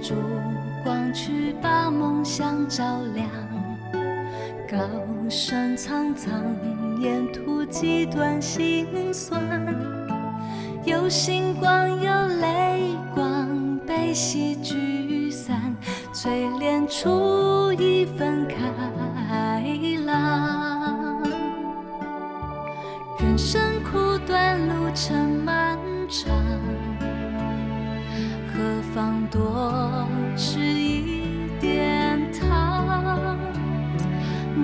烛光去把梦想照亮。高声苍苍，沿途几段心酸。有星光，有泪光，被戏剧散，淬炼出一份开朗。人生苦短，路程漫长，何妨多吃一点糖？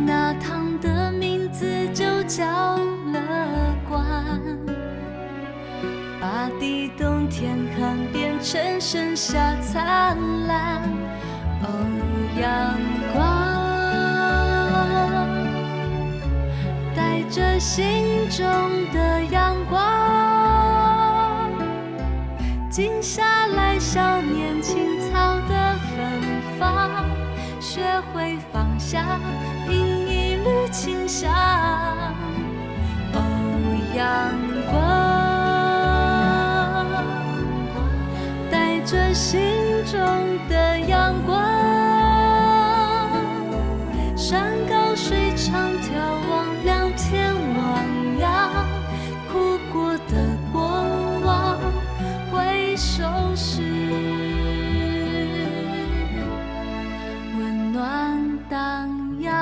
那糖的名字就叫乐观，把地冻天寒变成盛夏灿烂。哦，阳光，带着心中的阳光，静下来想念青草的芬芳，学会放下饮一缕清香。哦，阳光，带着心中的阳光，山高水长，眺望两天汪洋，哭过的过往，回首时温暖荡漾。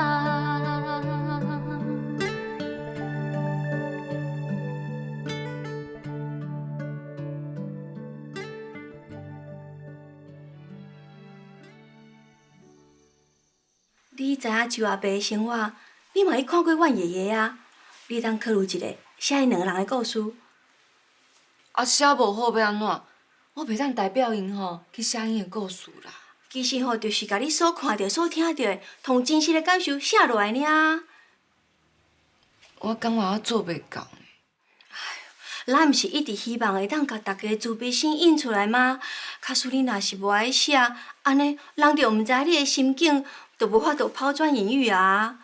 你知影周阿伯的生活，你嘛去看过阮爷爷啊？你当考虑一下，写因两个人的故事。啊，写无好要安怎？我袂当代表因去写因的故事啦。其实就是甲你所看到、所听到的，同真实的感受写落来尔。我感觉我做袂到呢。咱毋是一直希望会当甲大家的自卑心引出来吗？假使你若是无爱写，安尼人就毋知你的心境，就无法度抛砖引玉啊。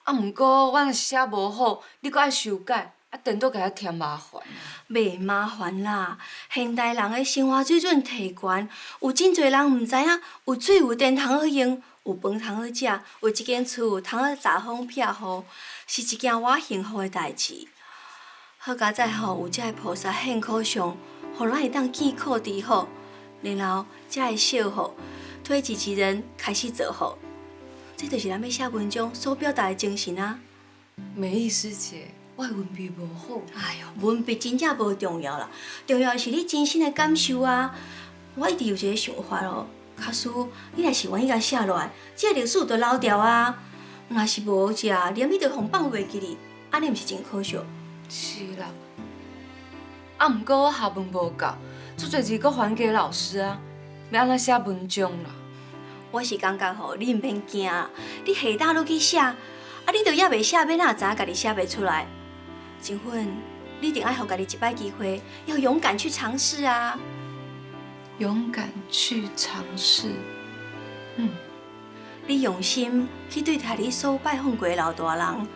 啊，毋过我若是写无好，你阁爱修改，啊，颠倒甲我添麻烦。袂麻烦啦，现代人的生活水准提悬，有真侪人毋知影有水有电通好用，有饭通好食，有一间厝通好遮风避雨，是一件偌幸福的代志。好佳在有这个菩萨现苦相，互咱会当见苦知好，然后才会惜福，推己及人，开始做好。这就是咱要写文章所表达的精神啊！美意师姐，我的文笔无好。哎呦，文笔真正无重要啦，重要的是你真心的感受啊！我一直有一个想法哦，假使你若是愿意甲写落来，这个历史就留掉啊。若是无食，连你都互放袂记哩，安尼毋是真可惜？是啦。啊，毋过我学问无够，足侪字阁还给老师啊，要安怎写文章啦？我是感觉吼，你毋免惊，你下搭落去写，啊，你着还袂写，要哪知影家己写袂出来？静芬，你一定爱互家己一摆机会，要勇敢去尝试啊！勇敢去尝试。你用心去对待你所拜访过的老大人，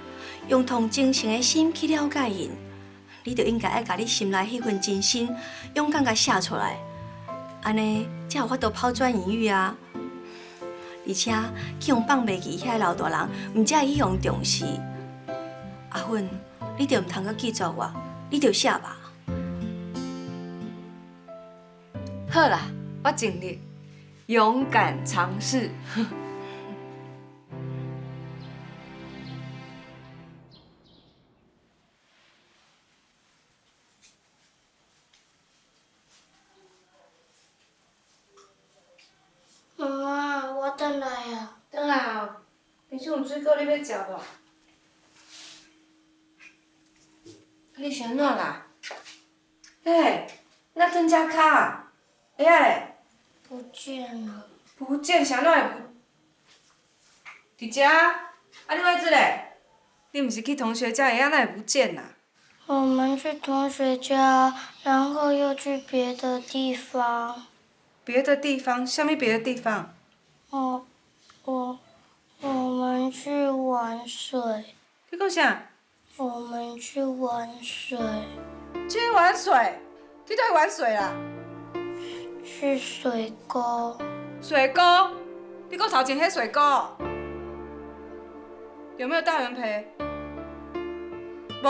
用同真诚的心去了解因，你就应该爱把你心内迄份真心勇敢甲写出来，安尼才有法度抛砖引玉啊！而且去用放袂记遐个老大人，毋才会去用重视。阿芬，你着毋通阁记住我，你着写吧。好啦，我尽力，勇敢尝试。妈妈，我转来啊。转来后，冰箱有水果，你要食无？你是安怎啦？嘿，那增加卡啊？哎呀嘞，不见了。不见，啥哪会不？伫遮啊？啊，你位置嘞？你毋是去同学家，会哪会不见啦？我们去同学家，然后又去别的地方。别的地方？啥物别的地方？我们去玩水。你讲啥？我们去玩水。去玩水？去倒去玩水啦？去水沟。水沟，你搁头前迄水沟，有没有大人陪？无，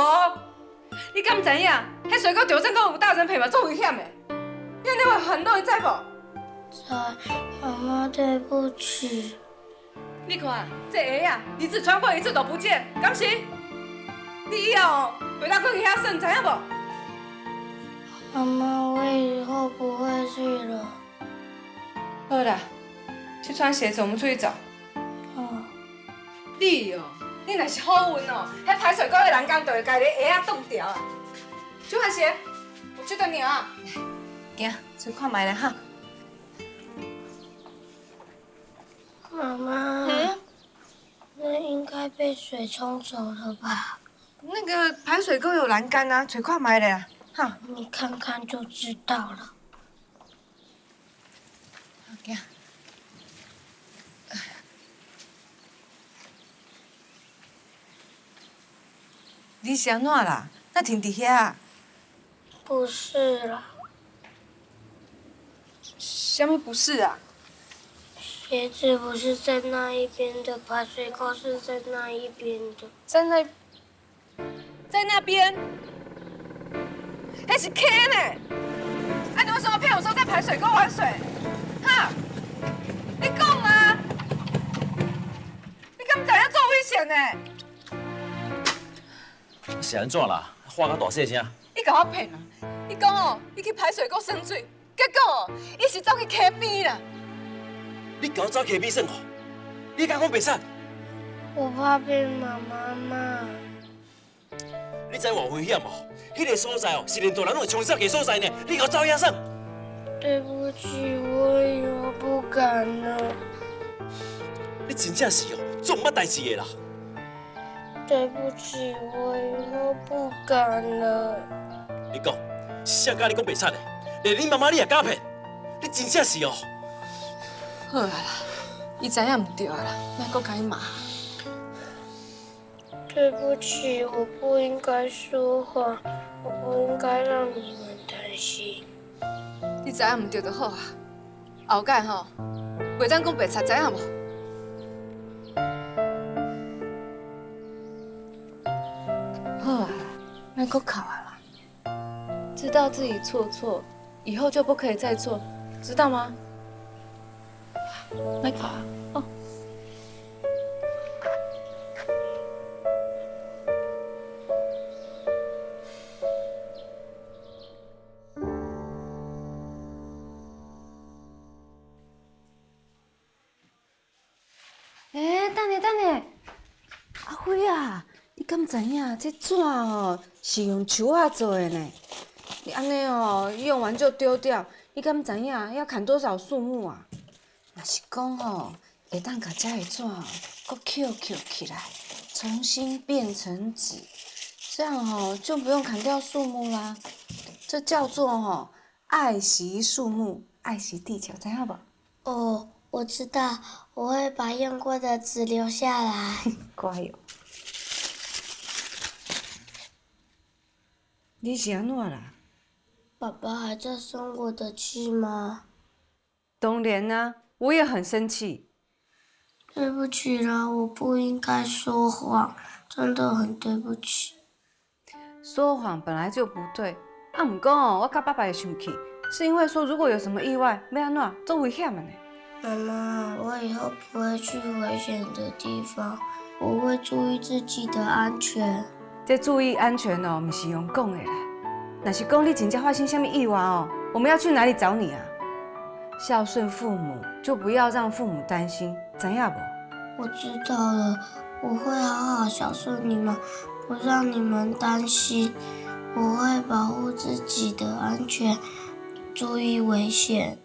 你敢知影？迄水沟就算讲有大人陪嘛，足危险的。你安尼会烦恼，你知无？知，妈妈对不起。你看这鞋啊，一次穿过一次都不见，敢是？你以后袂当搁去遐耍，知影无？妈妈，我以后不会去了。好啦，去穿鞋子，我们出去找。哦，你哦，你若是好运哦，迄排水沟的栏杆就会家己鞋啊冻掉啊。去换鞋，我去等你啊。行，去看卖咧哈。妈妈，那应该被水冲走了吧？那个排水沟有栏杆啊，去看卖咧哈。你看看就知道了。行。你是安怎啦？那停伫遐？不是啦，什么不是啊？鞋子不是在那一边的，排水沟是在那一边的。在那边？那是 K 呢？啊，你为什么骗我说在排水沟玩水？哈？你讲啊！你敢知影做危险呢？是安怎啦？话甲大细声。你甲我骗啊！你讲哦，你去排水沟生水，结果哦，伊是走去溪边啦。你搞走溪边耍吼？你敢讲白惨？我怕被妈妈骂。你知偌危险无？迄个所在哦，是连大人拢会冲杀的所在呢。你搞走遐耍？对不起，我以后不敢了。你真正是哦，做毋捌代志的啦。对不起，我以后不敢了。你讲，是谁教你讲白惨的？连你妈妈你也敢骗？你真正是哦。好啊啦，伊知影唔对啊啦，莫搁甲伊骂。对不起，我不应该说谎，我不应该让你们担心。你知影唔对就好啊，后盖吼，袂当讲白贼，知影无？好啊，莫搁哭啊啦！知道自己错，以后就不可以再做，知道吗？莫哭啊！哦。等下，阿辉啊，你敢知影这纸哦是用树仔做的呢？你安尼哦，用完就丢掉，你敢知影要砍多少树木啊？若是讲哦，会当把这个纸搁扣起来，重新变成纸，这样哦就不用砍掉树木啦。这叫做哦爱惜树木，爱惜地球，知影无？哦，我知道，我会把用过的纸留下来。乖哦。你是安怎啦？爸爸还在生我的气吗？当然啦，我也很生气。对不起啦，我不应该说谎，真的很对不起。说谎本来就不对，啊，不过哦，我甲爸爸会生气，是因为说如果有什么意外，要安怎，做危险的呢。妈妈，我以后不会去危险的地方，我会注意自己的安全。这注意安全哦，不是用讲的啦。若是讲你真正发生什么意外哦，我们要去哪里找你啊？孝顺父母，就不要让父母担心，知影无？我知道了，我会好好孝顺你们，不让你们担心。我会保护自己的安全，注意危险。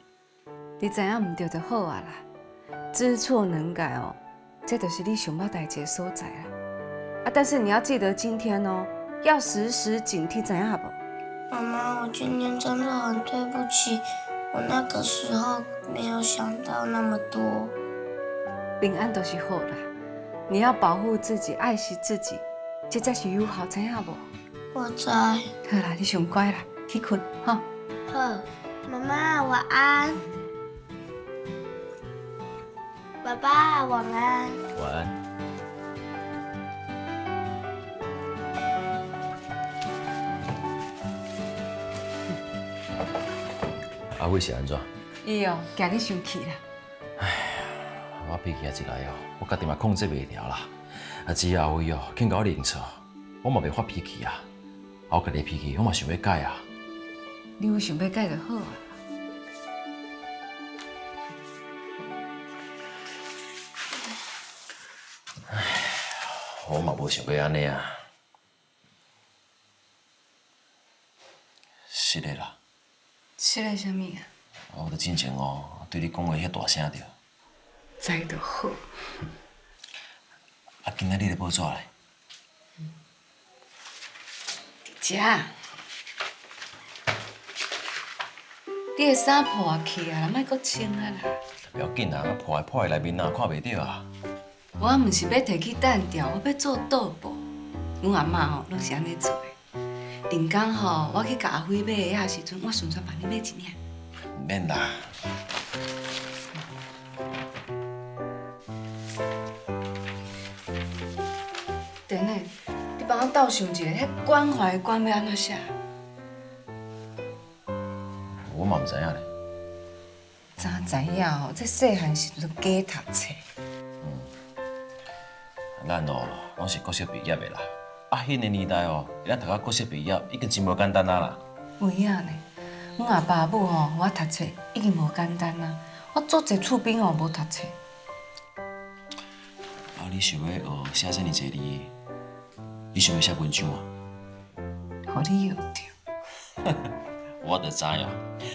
你知影唔对就好啊啦，知错能改哦，这就是你上捌代志的所在啦。啊，但是你要记得今天哦，要时时警惕，知影无？妈妈，我今天真的很对不起，我那个时候没有想到那么多。平安都是好啦，你要保护自己，爱惜自己，这才是友好，知影无？我知。好啦，你上乖啦，去困哈。好，妈妈晚安。爸爸晚安。晚安。阿伟是安怎？伊哦，今日生气啦。我脾气一来哦，我家己嘛控制袂了啦。啊，只要阿伟哦肯甲我认错，我嘛袂发脾气啊。我家己脾气我嘛想要改啊。你有想要改就好啊。我嘛无想要安尼啊。是的啦。是个啥物啊？我着真情哦，对你讲话遐大声着。知就好。啊，今仔日的报纸咧？姐，你的衫破去啊，莫搁穿啊啦。不要紧啊，破在内面啊，看袂到啊。我毋是要摕去单调，我要做倒布。阮阿嬷吼，拢是安尼做的。临工吼，我去甲阿辉买鞋仔时阵，我顺便帮你买一领。免啦。等下，你帮我倒想一下，迄关怀关要安怎写？我嘛毋知影咧。早知影吼，这细汉时阵加读册。咱哦，拢是国小毕业的啦。啊，迄个年代哦，咱读到国小毕业已经真无简单啊啦。有影呢，阮阿爸母吼，我读册已经无简单啦。我做侪厝边吼无读册。啊，你想要学写这么侪字，你想要写文章啊？互你学着。我就知哦，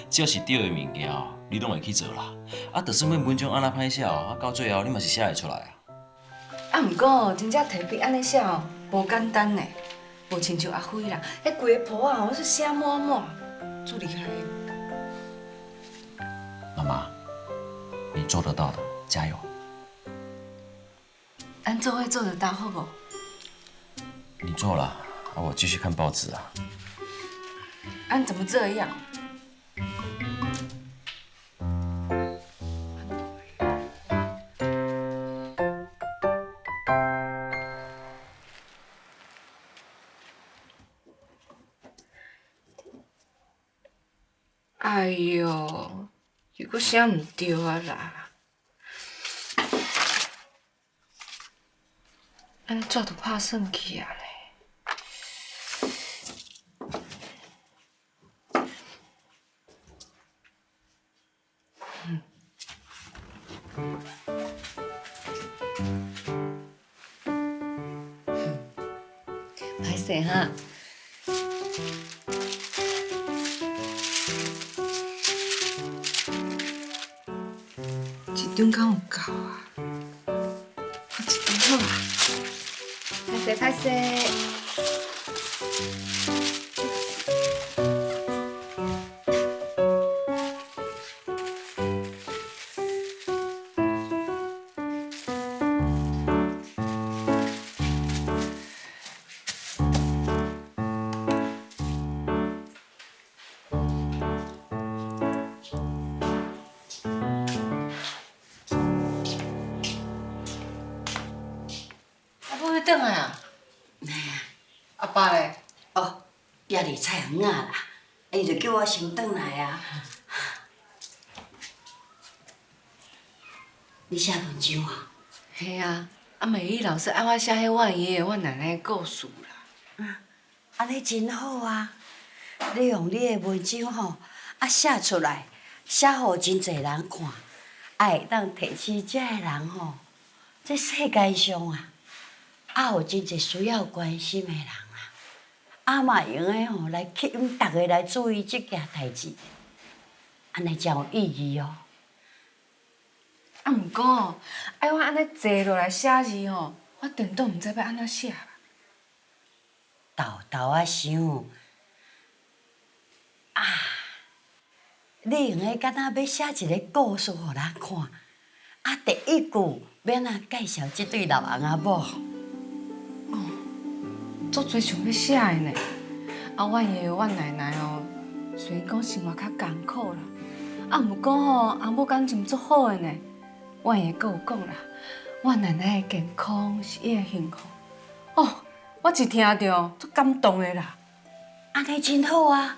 只要是对的物件哦，你拢会去做啦。啊，就算要文章安怎歹写哦，啊，到最后你嘛是写会出来啊。啊，毋过哦，真正摕笔安尼写哦，无简单呢。无亲像阿辉啦，迄规个簿啊，我是写满满，足厉害的。妈妈，你做得到的，加油！咱做伙做得到，好无？你做了，啊，我继续看报纸啊。俺怎么这样？哎哟，又搁写唔对啊啦！安怎都拍算去啊嘞！歹势哈。一张敢有够啊？搁一张好啊！歹势歹势。转来啊？哎呀，阿爸嘞？哦，也离菜园啊啦，伊就叫我先转来啊。你写文章啊？嘿啊，啊美丽老师爱我写迄阮爷爷、阮奶奶的故事啦。安尼真好啊！你用你的文章吼，写出来，写互真侪人看，会当提起遮个人吼，这世界上啊，有真侪需要关心的人啊，嘛用诶吼来吸引大家来注意即件代志，安尼才有意义哦。啊，毋过哦，爱我安尼坐落来写字吼，我电脑毋知要安怎写啦。豆豆啊想，你用个敢若要写一个故事互人看，第一句要哪介绍即对老翁仔某？足侪想要写的呢。啊，阮爷爷、阮奶奶哦，虽然讲生活较艰苦啦，啊，毋过吼，阿母感情足好的呢。我爷阁有讲啦，我奶奶的健康是伊的幸福。哦，我一听着足感动的啦。安尼真好啊！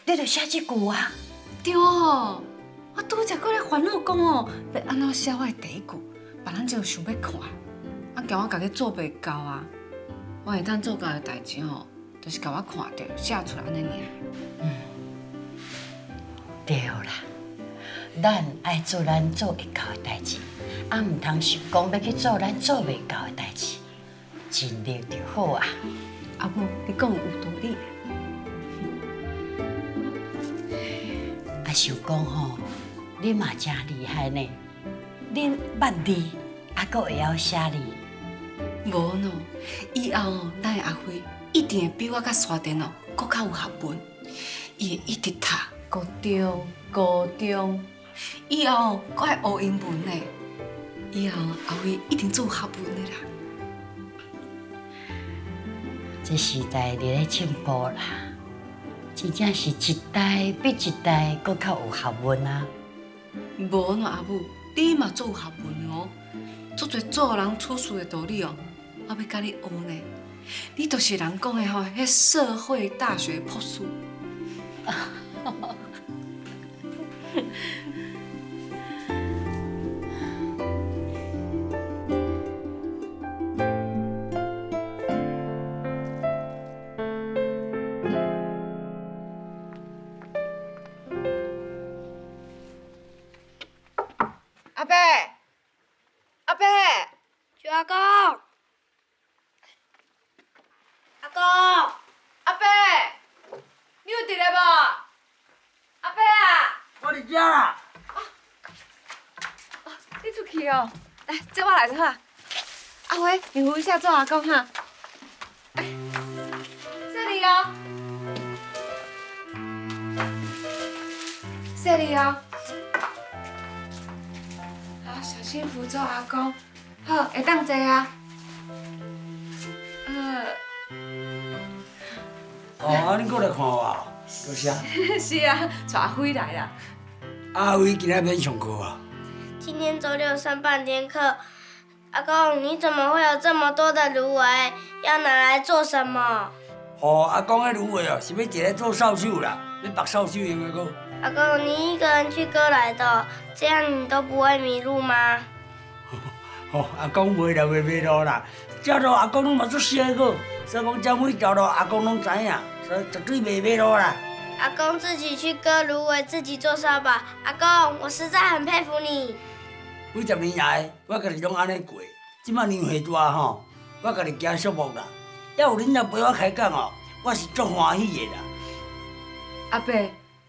你著写即句啊。对哦，我拄则搁咧烦恼讲哦，要安怎写我的第一句，别人就想要看，啊，惊我家己做袂到啊。我会当做到的代志吼，就是甲我看到写出来安尼尔。对啦，咱爱做咱做会到的代志，啊，毋通想讲要去做咱做袂到的代志，尽力就好啊。阿母，你讲有道理。啊，想讲吼，你嘛真厉害呢，恁捌字，啊，阁会晓写字。无喏，以后哦，咱的阿辉一定会比我甲沙田哦，搁较有学问。伊会一直读高中、高中，以后哦，搁爱学英文呢。以后阿辉一定做有学问的啦。这时代伫咧进步啦，真正是一代比一代搁较有学问啊。无喏，阿母，你嘛做有学问哦，足侪做人处事的道理哦，我要甲你学呢。你就是人讲的吼，迄社会大学博士。阿伯，阿伯，徐阿公，阿公，阿伯，你有伫咧无？阿伯啊，我伫遮啦。你出去哦，来，这我来就好啊。阿辉，你扶一下做阿公哈。哎，这里哦，这里哦。好，小心扶做阿公。好，会当坐啊。哦，你过来看我啊？多谢。是啊，带阿辉来啦。阿辉今仔免上课啊？今天周六上半天课。阿公，你怎么会有这么多的芦苇？要拿来做什么？哦，阿公迄芦苇哦，是要一个做扫帚啦，要绑扫帚用的个。阿公，你一个人去割来的，这样你都不会迷路吗？哦，阿公袂啦，袂迷路啦。这路阿公拢嘛做熟个，所以讲这每条路阿公拢知影，所以绝对袂迷路啦。阿公自己去割芦苇，自己做扫把。阿公，我实在很佩服你。几十年来，我家己拢安尼过。即摆年岁大吼，我家己行寂寞啦。还有恁来陪我开讲哦，我是足欢喜的啦。阿伯，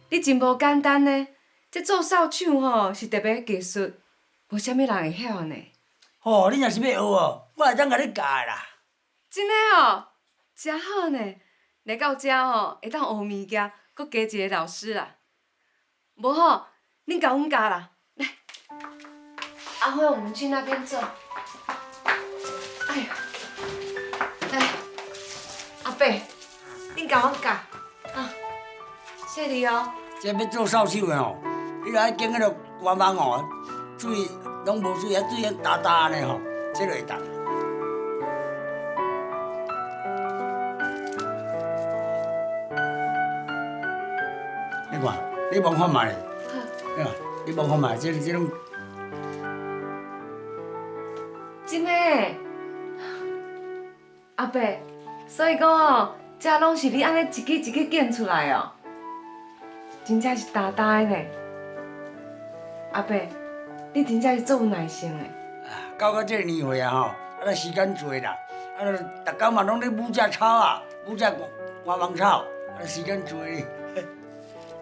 你真无简单呢。这做扫帚吼是特别技术，无啥物人会晓呢。哦，你若是要学哦，我会当甲你教的啦。真的哦，真好呢。来到这吼，会当学物件，搁加一个老师啦。无吼，恁甲阮教啦。来，阿辉，我们去那边做。哎呀，来，阿伯，恁甲我教啊，谢你哦。这要做扫帚的吼，你若爱经迄个官网哦，水拢无水，啊水啊哒哒安尼吼，这就会当。你看，你望看卖，你望看卖，这种。真的，阿伯，所以讲哦，这拢是你安尼一支一支建出来哦，真正是大大的呢。阿伯，你真正是足有耐心的。到这个年岁啊吼，啊，时间多啦，啊，逐工嘛拢咧舞这草啊，舞这官网草，啊，时间多。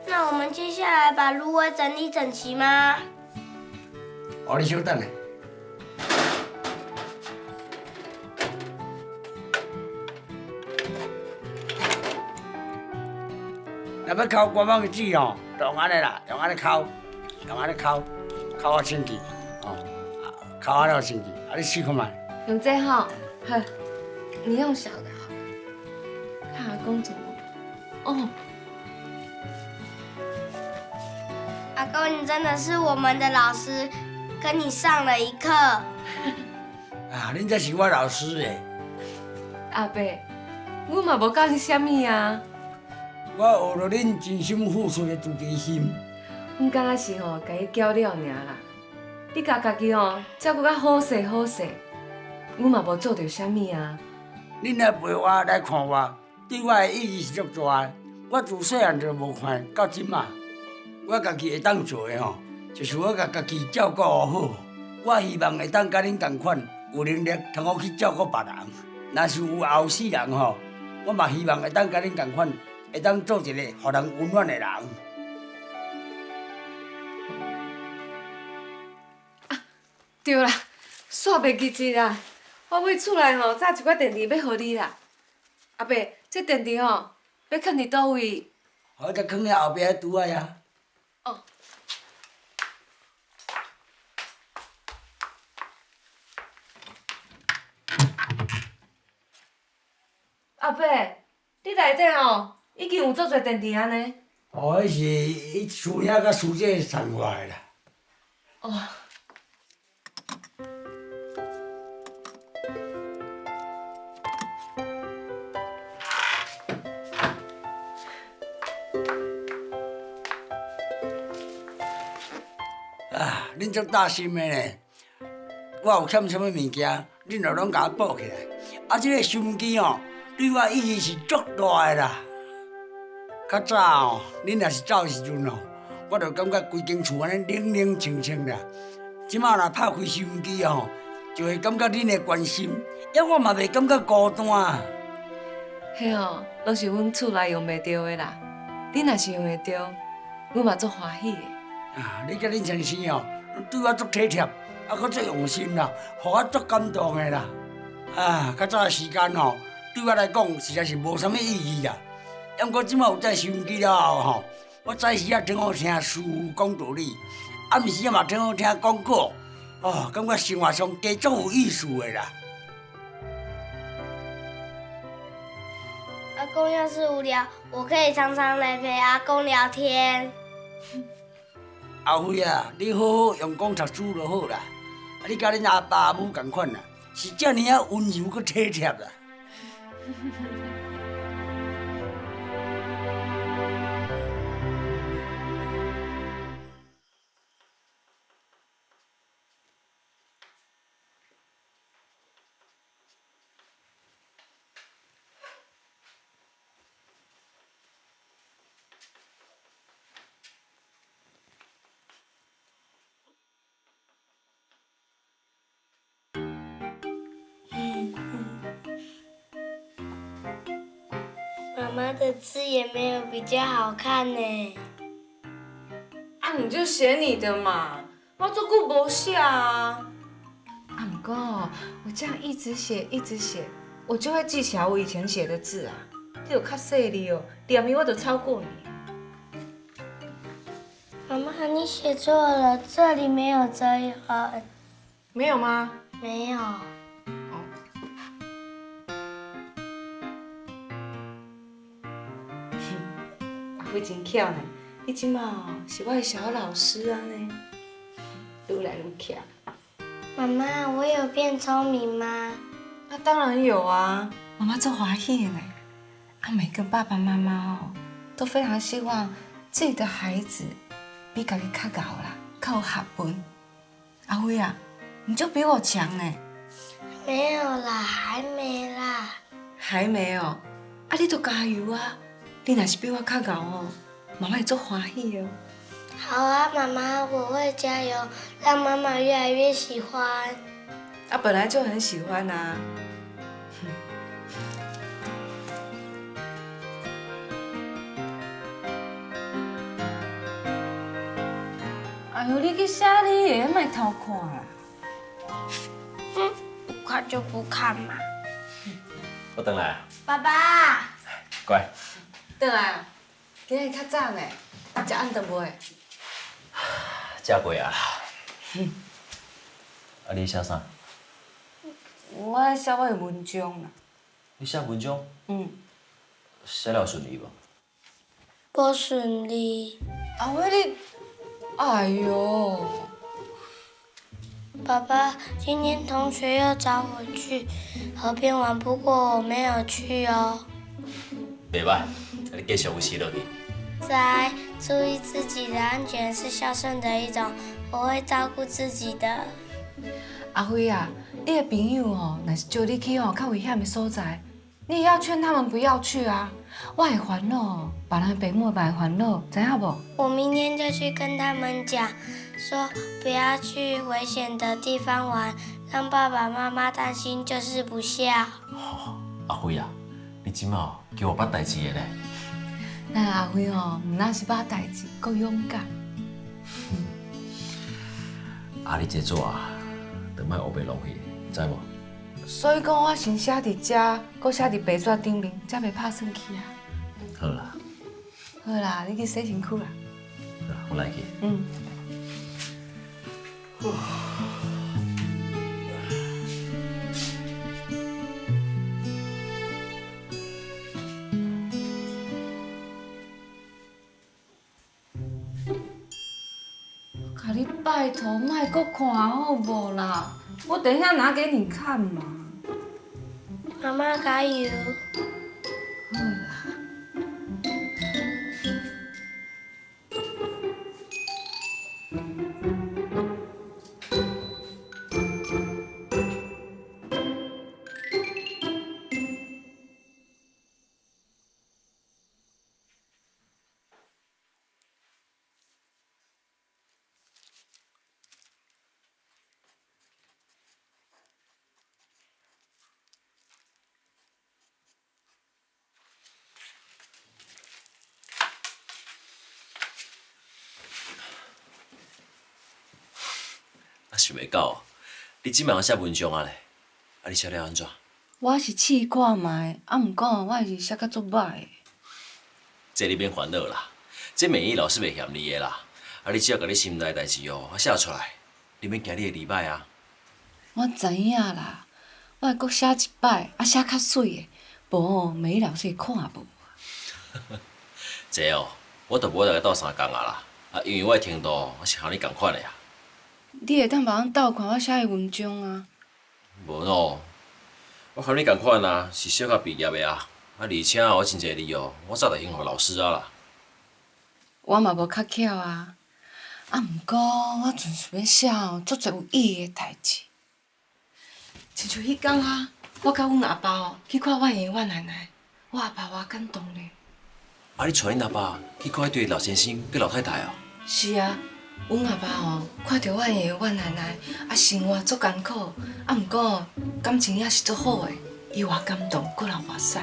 那我们接下来把芦苇整理整齐吗？哦，你稍等下。若要抠官网的纸吼，用安尼啦，用安尼抠，用安尼抠，抠啊清气，哦，抠啊了清气，啊你试看卖。用这吼，好，你用小的好了。看阿公怎么？哦，阿公，你真的是我们的老师，跟你上了一课。啊，恁才是我老师诶！阿伯，我嘛无教你啥物啊，我学着恁真心付出的自尊心。阮敢若是甲伊教了尔啦。你家己照顾较好势好势，阮嘛无做着啥物啊。恁来陪我来看我，对我的意义是足大的。我自细汉就无看到即马，我家己会当做的就是我家己照顾好。我希望会当甲恁同款，有能力通好去照顾别人。若是有后世人我嘛希望会当甲恁同款，会当做一个互人温暖的人。对啦，煞袂记记啦。我买厝内炸一块电池要互你啦。阿伯，这电池要放伫倒位？好，甲放喺后壁迄拄仔呀。哦。阿伯，你内底已经有足侪电池安尼。哦，迄是伊厝遐甲书姐送过来啦。哦。啊，恁足大心的呢！我有欠什么物件，恁就拢甲我补起来。啊，这个收音机对我意义是足大的啦。较早恁若是走的时阵我就感觉规间厝安尼冷冷清清啦。即马若拍开收音机就会感觉恁的关心，抑我嘛袂感觉孤单。迄拢是阮厝内用袂着的啦。你若是用会着，阮嘛足欢喜的。啊，你甲恁先生对我足体贴，搁足用心啦，互我足感动的啦。啊，较早的时间对我来讲实在是无啥物意义啦。抑过即马有这收音机了后我早时啊挺好听书讲道理，暗时啊嘛挺好听广告，感觉生活上加足有意思的啦。阿公要是无聊，我可以常常来陪阿公聊天。阿辉啊，你好好用功读书就好啦。你甲恁阿爸阿母同款啦，是遮尔啊温柔佮体贴啦。妈妈的字也没有比较好看呢。啊，你就写你的嘛，我做久无写啊。啊，不过我这样一直写，我就会记起来我以前写的字啊。你有较细腻哦，2米我就超过你。妈妈，你写错了，这里没有折痕。没有吗？没有。阿辉真巧呢，你即马是我的小老师啊呢，愈来愈巧。妈妈，我有变聪明吗？那当然有啊，妈妈做欢喜的呢。啊，每个爸爸妈妈都非常希望自己的孩子比家己较高啦，较有学问。阿辉啊，你就比我强呢。没有啦，还没啦。还没哦，啊，你就加油啊！你若是比我较高妈妈会做欢喜哦。好啊，妈妈，我会加油，让妈妈越来越喜欢。啊，本来就很喜欢啊。哎呦，你去写你的，莫偷看啦。不看就不看嘛。我回来啊，爸爸。乖。倒来啊，今日较早呢，食暗顿未？食过啊啦。啊，你写啥？我写我的文章啦。你写文章？写了顺利无？不顺利。阿伟你，哎呦，爸爸，今天同学又找我去河边玩，不过我没有去哦。袂歹，你继续有事落去。在注意自己的安全是孝顺的一种，我会照顾自己的。阿辉啊，你的朋友哦，若是叫你去哦较危险的所在，你也要劝他们不要去啊。我会烦恼，别人的父母嘛会烦恼，知影无？我明天就去跟他们讲，说不要去危险的地方玩，让爸爸妈妈担心就是不孝。阿辉啊，你即马哦叫我捌代志的呢。咱阿辉哦，毋但是捌代志，够勇敢。啊，你这纸啊，就莫黑白浪费，知无？所以讲，我先写伫遮，搁写伫白纸顶面，才袂拍算去啊。好啦，好啦，你去洗身躯啦。好啦，我来去。嗯。甲你拜托，莫搁看好无啦？我等一下拿给你看嘛。妈妈加油！好啦。啊，想袂到哦，你即摆写文章啊咧？啊，你写了安怎？我是试看卖，啊，毋过我是写甲足歹的。这你免烦恼啦，这美意老师袂嫌你的啦。啊，你只要甲你心内代志哦，写出来，你免惊你会离歹啊。我知影啦，我会搁写一摆，啊，写较水的，无哦，美老师会看无。这哦，我都无来斗相共啊啦。啊，因为我的程度我是和你共款的呀。你会当别人斗看我写的文章啊？无喏，我和你共款啊，是小学毕业的啊。啊，而且我真侪字哦，我早就应付老师啊啦。我嘛无较巧啊，啊，毋过我纯想要写哦，足侪有意义的代志。亲像迄天啊，我甲阮阿爸哦去看阮爷阮奶奶，我阿爸偌感动咧。啊，你带恁阿爸去看迄对老先生跟老太太哦？是啊，阮阿爸哦，看到阮爷阮奶奶啊生活足艰苦，啊，毋过感情也是足好的，伊偌感动，搁流目屎。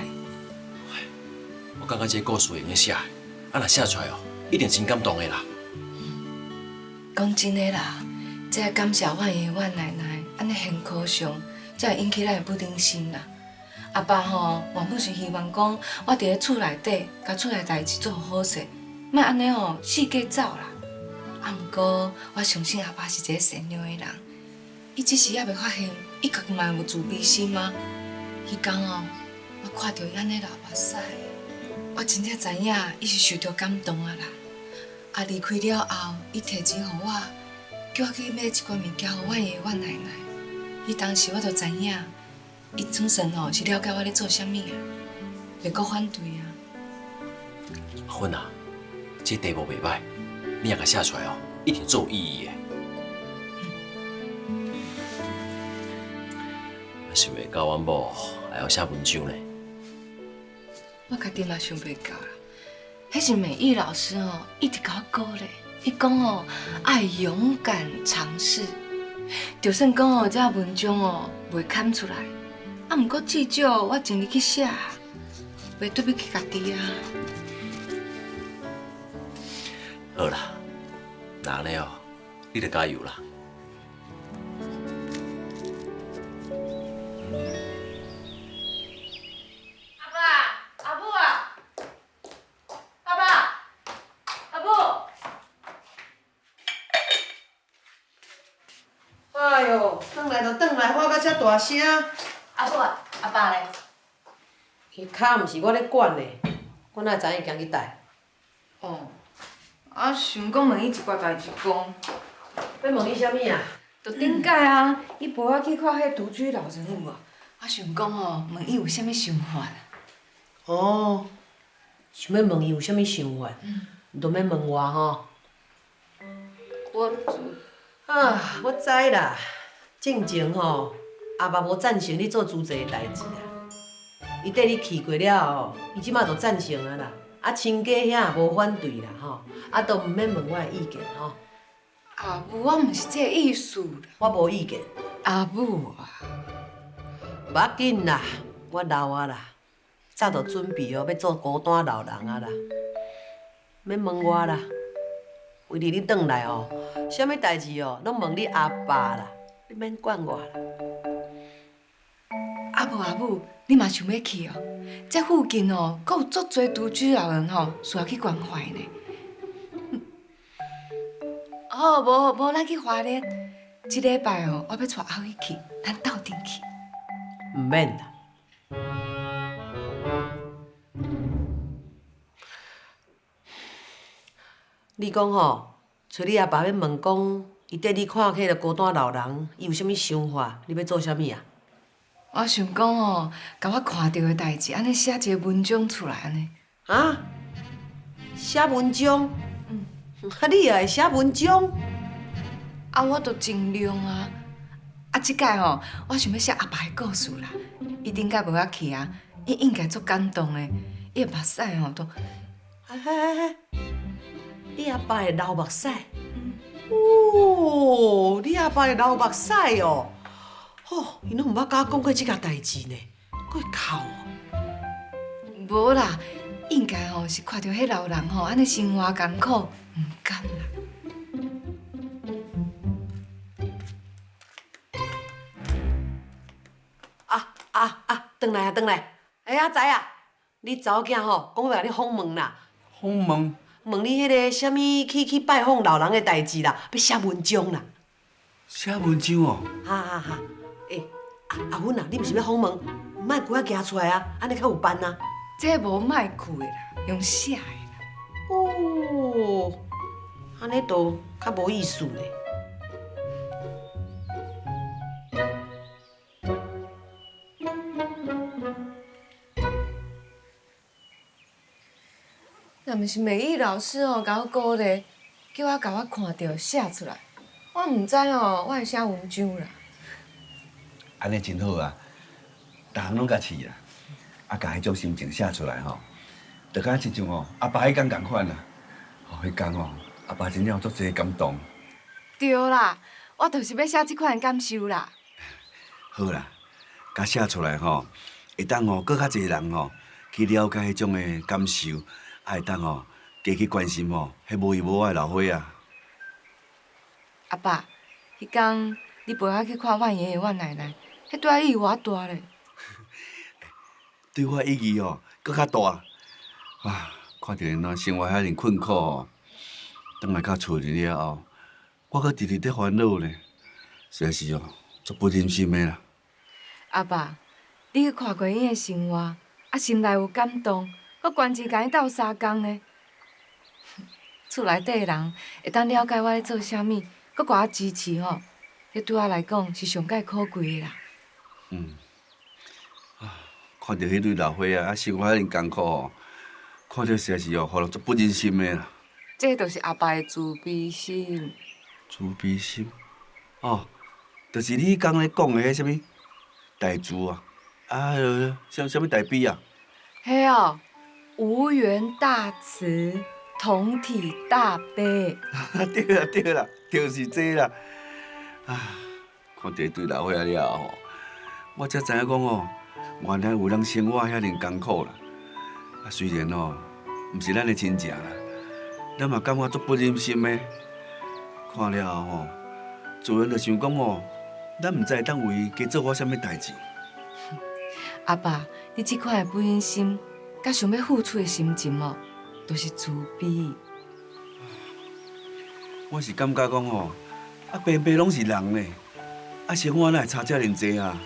我感觉这个故事会用写，啊，若写出来哦，一定真感动的啦。讲真的啦，这要感谢阮爷阮奶奶安尼辛苦上，才会引起咱的不忍心啦。阿爸吼，原本是希望讲我伫咧厝内底，甲厝内代志做好势，莫安尼吼四界走啦。啊，毋过我相信阿爸是一个善良的人，伊只是还袂发现，伊家己嘛有自卑心啊。迄天哦，我看到伊安尼流目屎，我真正知影伊是受到感动啊啦。啊，离开了后，伊摕钱互我，叫我去买一寡物件互阮爷阮奶奶。迄当时我就知影，伊总算吼是了解我咧做啥物啊，袂阁反对啊。阿芬啊，这题目袂歹，你若甲写出来哦，一定足有意义的。想袂到阮某还要写文章呢。我家己嘛想袂到啦，迄是美玉老师哦，一直甲我鼓励，伊讲哦，爱勇敢尝试。就算讲哦，这文章哦袂刊出来，啊，毋过至少我尽力去写，袂对不起家己啊。好啦，那安尼哦，你着加油啦。阿母啊，阿爸，阿母。哎哟，转来就转来，喊到遮大声。阿母啊，阿爸咧？伊骹毋是我咧管的，我哪会知影行去带？哦，啊，想讲问伊一寡代志讲。要问你啥物啊？就顶摆啊，伊陪我去看迄独居老人有无？我想讲哦，问伊有啥物想法啦。哦，想要问伊有啥物想法，就免问我吼。我知啦。进前吼，阿爸无赞成你做主席的代志啦。伊缀你去过了后，伊即马就赞成啊啦。啊，亲家遐也无反对啦吼，啊，都毋免问我的意见吼。阿母，我毋是这个意思啦。我无意见。阿母啊，无要紧啦，我老啊啦，早就准备哦要做孤单老人啊啦。免问我啦，为日你转来哦，啥物代志哦，拢问你阿爸啦，你免管我啦。阿母，你嘛想要去哦？这附近哦，阁有足侪独居老人吼，需要去关怀呢。哦，无，咱去花莲。即礼拜哦，我要带阿伟去，咱斗阵去。毋免啦。你讲吼，找你阿爸要问讲，伊缀你看迄个孤单老人，伊有啥物想法？你要做啥物啊？我想讲哦，甲我看到的代志，安尼写一个文章出来安尼。啊？写文章？啊，你也会写文章？啊，我都尽量啊。啊，即摆吼，我想要写阿爸的故事啦。伊顶摆无我去啊，伊应该足感动的。伊的目屎吼都……你阿爸会流目屎？哦，你阿爸会流目屎哦。哦，伊拢毋捌甲我讲过即件代志呢，佫会哭哦。无啦，应该吼是看到迄老人吼安尼生活艰苦，毋甘啦。转来啊，转来！哎呀，知啊，你查某囝吼，讲要甲你访问啦。访问？问你迄个啥物去拜访老人的代志啦，要写文章啦。写文章哦？哈！诶，阿芬啊，你毋是要访问，莫规仔行出来啊，安尼较有办啊。这无卖去的啦，用写的啦。哦，安尼都较无意思呢。若毋是美艺老师吼，甲我鼓励，叫我甲我看到写出来，我毋知哦，我会写文章啦。安尼真好啊，逐项拢甲饲啦，啊，甲迄种心情写出来吼，就敢亲像吼阿爸迄天共款啦。哦，迄天吼，阿爸真正有足侪感动。对啦，我就是要写即款感受啦。好啦，甲写出来吼，会当吼搁较侪人吼去了解迄种的感受，啊会当吼加去关心吼迄无依无靠的老伙仔。阿爸，迄天你陪我去看阮爷爷、阮奶奶，迄对我意义偌大咧。对我意义哦，搁较大。啊，看着因那生活遐尼困苦哦，倒来到厝里了后，我搁直直在烦恼咧，实在是哦，足不忍心的啦。阿爸，你去看过因的生活，啊心内有感动，搁关钱甲伊斗相共呢。厝内底的人会当了解我咧做啥物，搁甲我支持吼，迄对我来讲是上介可贵的啦。看着迄对老伙仔啊，生活遐尼艰苦哦，看着实在是哦，互人足不忍心的啦。这就是阿爸的慈悲心。慈悲心？哦，就是你刚咧讲的迄什物大慈啊，啊，啥物大悲啊？嘿哦，无缘大慈，同体大悲。对啦，就是这啦。啊，看着对老伙仔了后，我才知影讲哦，原来有人生活遐尼艰苦啦。啊，虽然哦，毋是咱的亲情啦，咱嘛感觉足不忍心的。看了后吼，自然就想讲哦，咱毋知会当为伊加做我啥物代志。阿爸，你即款的不忍心，甲想要付出的心情哦，都是慈悲。我是感觉讲吼，啊，平平拢是人呢，啊，生活哪会差遮尔济啊？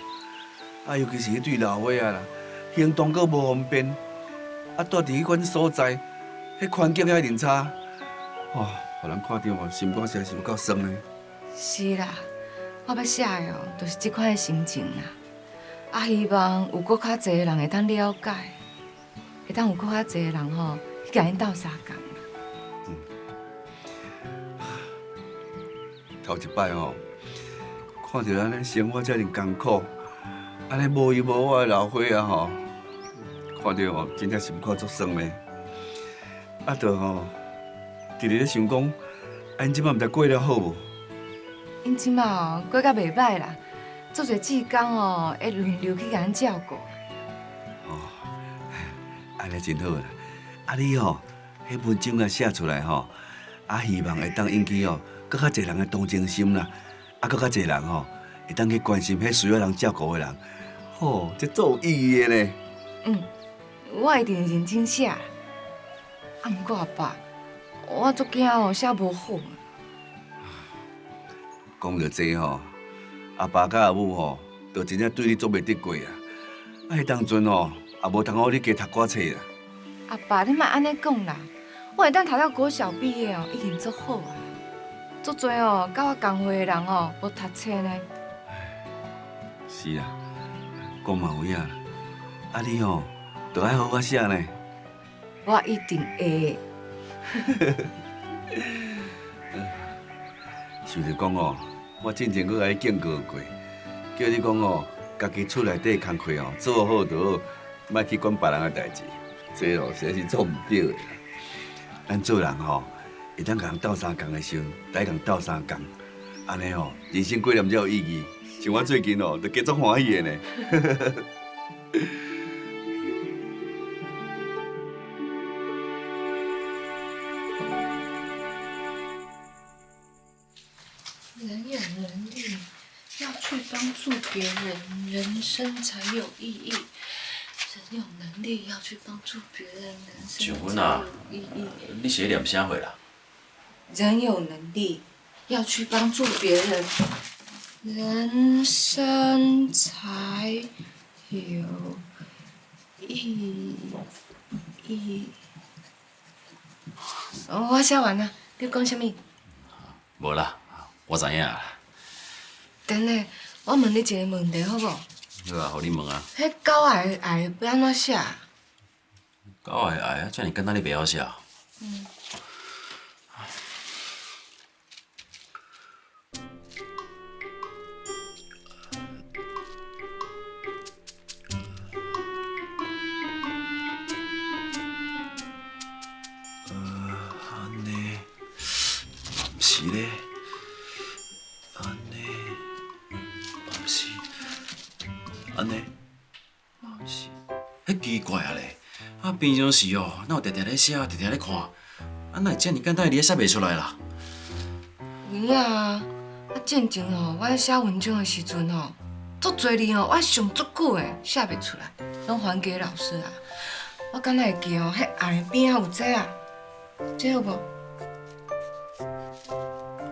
啊，尤其是迄对老伙仔啦，行动阁无方便，啊，住伫迄款所在，迄环境遐尔差，哦，互人看着哦，心肝实在是有够酸的。是啦，我要写的哦，就是即款的心情啦。啊，希望有搁较侪人会当了解，会当有搁较侪人吼去甲因斗相共啦。头一摆吼，看到咱咧生活遮尔艰苦，安尼无依无我的老伙仔吼，看到吼真正心肝足酸的。啊，就吼，直直咧想讲，因即摆毋知过了好无？因即马哦过甲袂歹啦，做侪志工哦会轮流去甲因照顾。哦，安尼真好啦。啊，你吼，迄文章啊写出来吼，啊，希望会当引起哦，搁较侪人的同情心啦。啊，搁较侪人吼，会当去关心迄需要人照顾的人。吼，这足有意义的呢。我一定认真写。啊，毋过阿爸，我足惊哦写无好。讲到这吼，阿爸甲阿母吼，就真正对你做袂得过啊。啊，迄当阵吼，也无通好你加读寡册啦。阿爸，你莫安尼讲啦，我会当读到国小毕业哦，已经足好啊。足多哦，甲我同岁的人哦，无读册呢。是啊，讲嘛有影啦。啊，你吼，就爱好好写呢。我一定会。想着讲哦，我之前搁甲你警告过，叫你讲哦，家己厝内底工课哦，做好就好，莫去管别人的代志。这哦，实在是做毋对的啦。咱做人吼，会当甲人斗相共的时候，大家共斗相共，安尼哦，人生过了才有意义。像我最近哦，就加足欢喜的呢。人有能力，要去帮助别人，人生才有意义。人有能力要去帮助别人，人生才有意义。你是咧念啥货啦？人有能力要去帮助别人，人生才有意义。我写完了，你讲什么？无啦，我知影啦。等下，我问你一个问题，好无？好啊，互你问啊。迄狗爱要安怎写？狗爱啊，遮尔简单你袂晓写。安尼，毋是咧，安尼，毋是，安尼，毋是，迄奇怪啊咧！啊，平常时哦，哪有定定咧写，定定咧看，啊，哪会遮尔简单，你也写袂出来啦？有影啊！进前哦，我咧写文章的时阵哦，足侪字哦，我想足久的写袂出来，拢还给老师啊。我敢若会记哦，迄案的边仔有这啊，这有无？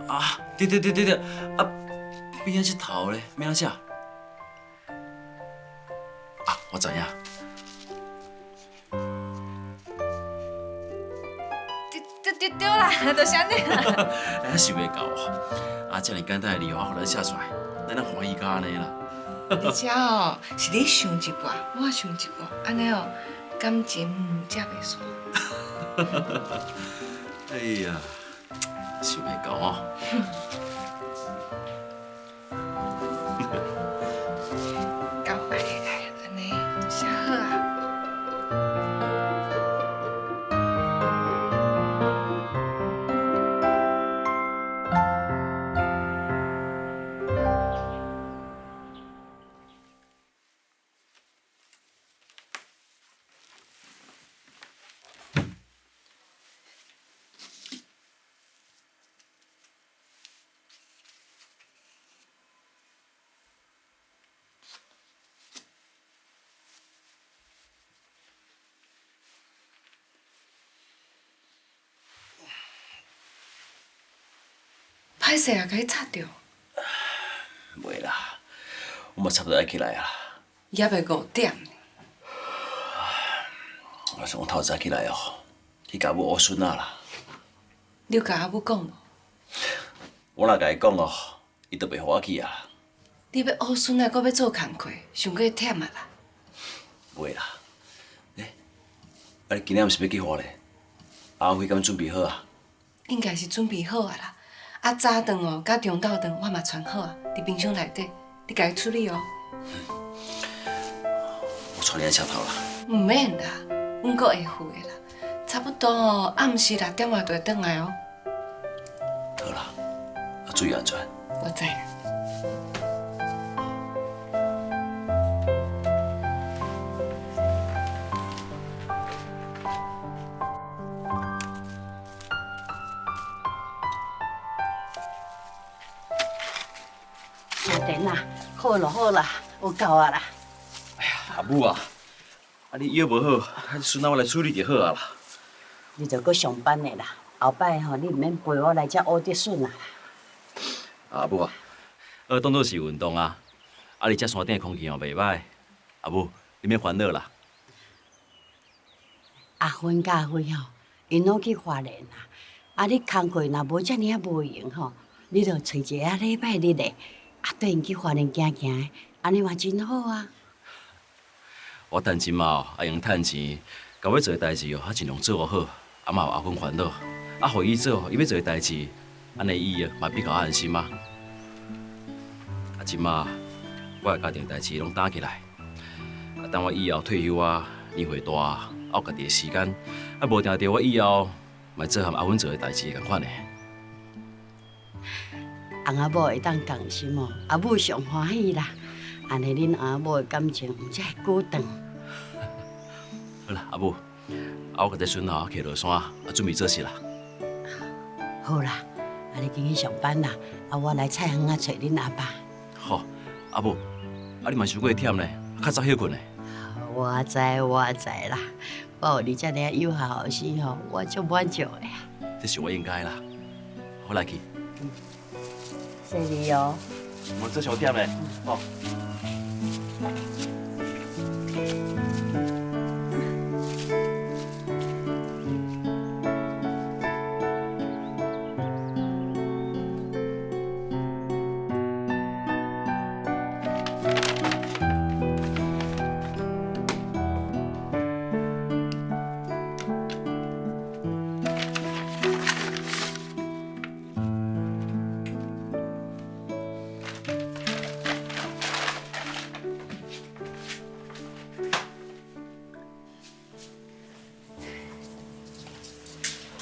啊，对，啊，边仔这头咧，要安怎写？啊，我知影。对啦，就是安尼啦。哎，想袂到哦！啊，遮尔简单的字哦，互咱写出来，咱欢喜到安尼啦。而且哦，是你想一半，我想一半，安尼哦，感情才袂散。哎呀，想袂到哦。交快来，安尼写好啊。歹势啊，甲你擦着。袂啦，我嘛差不多爱起来啊。也袂5点呢。我想透早起来哦，去甲母学孙仔啦。你有甲阿母讲无？我若甲伊讲哦，伊都袂互我去啊。你要学孙啊，搁要做工课，上过忝啊啦。袂啦，你今仔毋是要去花莲？阿辉敢准备好啊？应该是准备好啊啦。啊，早顿哦，甲中昼顿我嘛传好啊，伫冰箱内底，你家己处理哦。我带你来车头啦。毋免啦，阮阁会付的啦。差不多哦，暗时6点外就会转来哦。好啦，注意安全。我知啦。阿莲啊，好啦好啦，有够啊啦。哎呀，阿母啊，你腰无好，孙仔我来处理就好啊啦。你着搁上班的啦，后摆吼你毋免陪我来遮学得顺啊。阿母啊，当作是运动啊。你遮山顶空气嘛袂歹，阿母你免烦恼啦。阿芬甲阿辉吼，因拢去花莲啦。你工课若无遮尔啊无闲吼，你着找一个礼拜日的，缀因去花莲行行的，安尼嘛真好啊。我趁钱嘛，用趁钱，甲要做的代志哦，尽量做好，嘛有阿芬烦恼，互伊做，伊要做的代志，安尼伊嘛比较安心啊。即马我的家庭代志拢担起来，等我以后退休啊，年岁大，有家己的时间，无定着我以后嘛做含阿芬做的代志共款的。翁仔某会当放心哦，阿母上欢喜啦。安尼恁翁仔某的感情毋才会久长。好啦，阿母，我甲这孙吼骑落山，准备做事啦。好啦，你紧去上班啦，我来菜园仔找恁阿爸。好，阿母，你嘛伤过忝呢，较早休困呢。我知啦，我有你遮尔友好后生吼，我足满足的。这是我应该啦。好来去。谢你哦。我做小点呢，哦。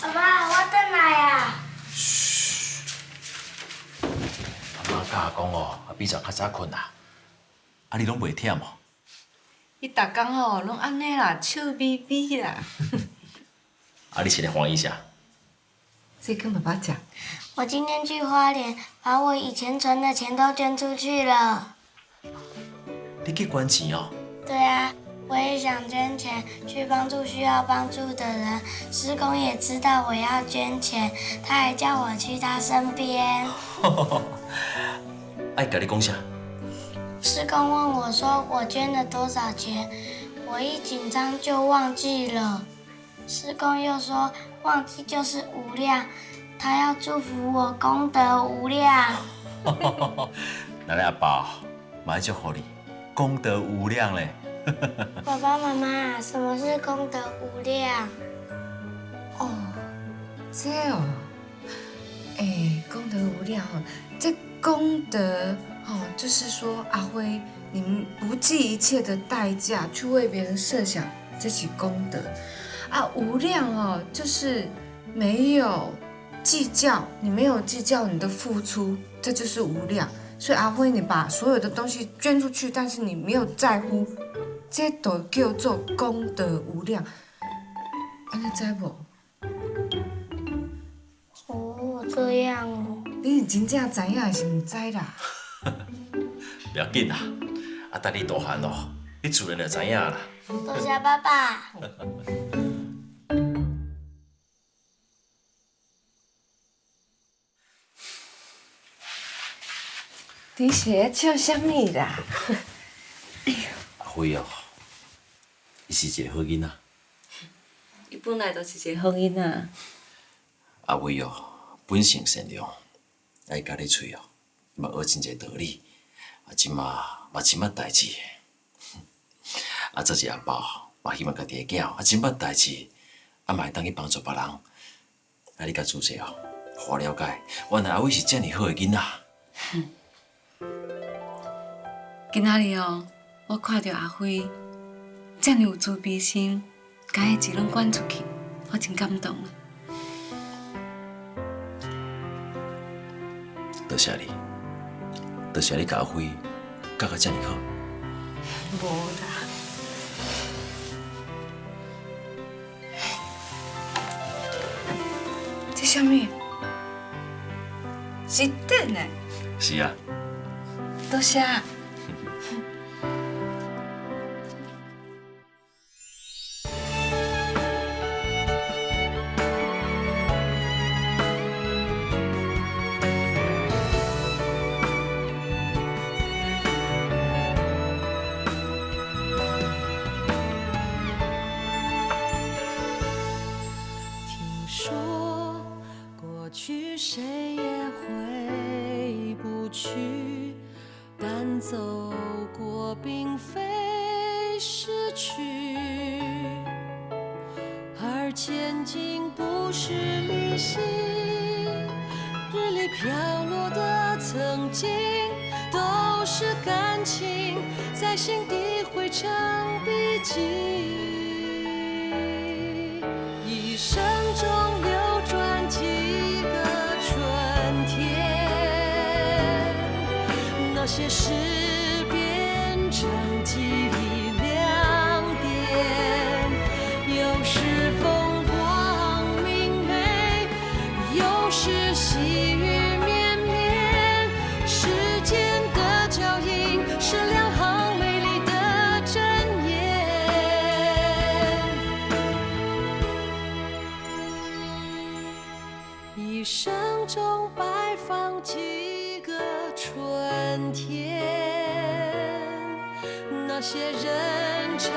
爸爸，我转来啊！阿妈甲我讲哦，比昨较早困啦。你拢袂忝哦？伊逐工吼拢安尼啦，笑眯眯啦。你是来欢喜啥？这跟爸爸讲。我今天去花莲，把我以前存的钱都捐出去了。你去捐钱哦？对啊，我也想捐钱去帮助需要帮助的人。师公也知道我要捐钱，他还叫我去他身边。爱甲你讲啥？师公问我说我捐了多少钱，我一紧张就忘记了。师公又说忘记就是无量，他要祝福我功德无量。咱阿爸嘛要祝福你，功德无量嘞。爸爸妈妈，什么是功德无量？哦，这哦，功德无量哦，这功德哦，就是说阿辉，你不计一切的代价去为别人设想，这是功德啊。无量哦，就是没有计较，你没有计较你的付出，这就是无量。所以阿辉，你把所有的东西捐出去，但是你没有在乎，这都叫做功德无量。安尼知无？哦，这样哦。你是真正知影还是唔知啦？不要紧啦，等你大汉咯，你自然就知影啦。多谢爸爸。你是在笑什么啦？阿辉哦，伊是一个好囡仔。伊本来就是一个好囡仔。阿辉哦，本性善良，爱家己找哦，嘛学真侪道理，即嘛嘛真捌代志。做一个阿爸，嘛希望家己的囝真捌代志，嘛会当去帮助别人。你甲自细哦，互我了解，原来阿伟是遮尔好的囡仔。今仔日哦，我看到阿辉遮尔有慈悲心，甲迄钱拢捐出去，我真感动啊！多谢你，多谢你甲阿辉教甲遮尔好。无啦。这什么？是电的。是啊。多谢。听说过去谁也回不去，但走过并非失去，而前进不是旅行。日里飘落的曾经，都是感情，在心底汇成笔记。一生中流转几个春天，那些事变成记忆亮点，有时风光明媚，有时细雨绵绵。时间的脚印是两行美丽的箴言。一生中摆放几个春天，那些人成